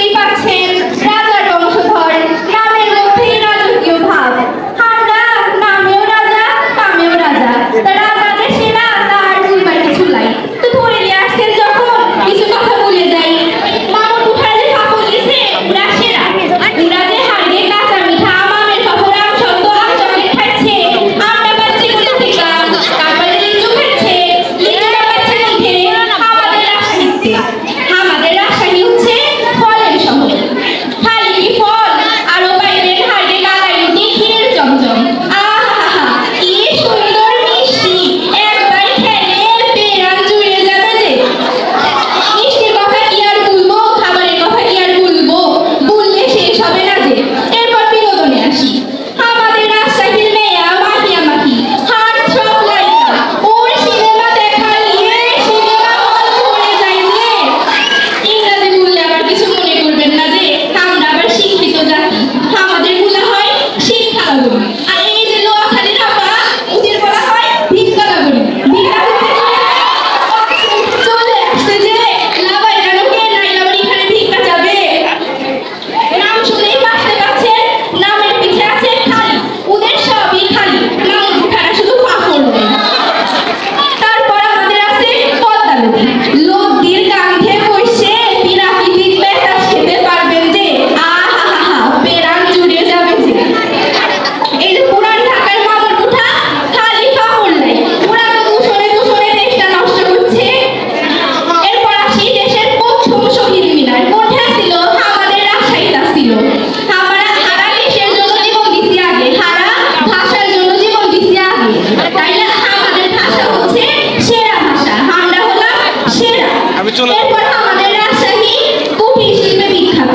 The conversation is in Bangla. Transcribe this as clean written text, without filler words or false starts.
দেখতেই পাচ্ছেন রাজার বংশধর, নামের মধ্যেই রাজকীয় ভাব। আমরা নামেও রাজা, কামেও রাজা। তা রাজা যে সেরা তার বলবার কিছু নাই। তো ধরে নিয়ে আসছেন যখন কিছু কথা বলে যাই। মামুর উঠার যে ফাফল দিছে ওরা সেরা। ওরা যে হাড়ে কাঁচা মিঠা মামের ফাফল আম সত্য আম চকলেট খাচ্ছে। আমরা পাচ্ছি কোথা থেকে আম, তারপরে লিচু খাচ্ছে। লিচুটা পাচ্ছে মিঠে আমাদের রাজশাহীতে। আমাদের রাজশাহী হচ্ছে ফলের শহর। খালি কি ফল, আরো বাইরের হাড়ে কালাই রুটি ক্ষীরের চমচম। আহা কি সুন্দর মিষ্টি, একবার খেলে পেরান জুড়ে যাবে যে। মিষ্টির কথা কি আর বলবো, খাবারের কথা কি আর বলবো, বললে শেষ হবে না যে। এরপর বিনোদনে আসি। আমাদের রাজশাহীর মেয়া মাখিয়া মাখি হার্ট থ্রব লাইকা ওর সিনেমা দেখা নিয়ে সিনেমা হল ভরে যায় যে। ইংরাজি বললে আবার কিছু মনে করবেন না যে আমরা আবার শিক্ষিত জাতি। আমাদের বলা হয় শিক্ষা নগরী। আর এই যে নোয়াখালীর আপা ওদের বলা হয় ভিক্ষা নগরী। ভিক্ষা করতে চলে আসছে যে লাভাই কেন কে নাই আবার এখানে ভিক্ষা যাবে। নাম শুনেই বাঁচতে পারছেন, নামের পিছে আছে খালি, ওদের সবই খালি। নামের মুখারা শুধু ফাফড় নেই। তারপর আমাদের আছে পদ্মা নদী। নদীর কাঁধে বসে প্রাকৃতিক বাতাস খেতে পারবেন যে। আহা পেরান জুড়ে যাবে যে। এই যে পুরান ঢাকার মামুর উঠা খালি ফাফড় নাই, ওরা তো দূষণে দূষণে দেশটা নষ্ট করছে। এরপর আসি দেশের প্রথম শহীদ মিনার কোথায় ছিল, আমাদের রাজশাহীতে ছিল। আমরা হারা দেশের জন্য জীবন দিছি আগে, হারা ভাষার জন্য জীবন দিছি আগে। তাই না, আমাদের ভাষা হচ্ছে সেরা ভাষা, আমরা হলাম সেরা। এরপর আমাদের রাজশাহী কুটির শিল্পে বিখ্যাত।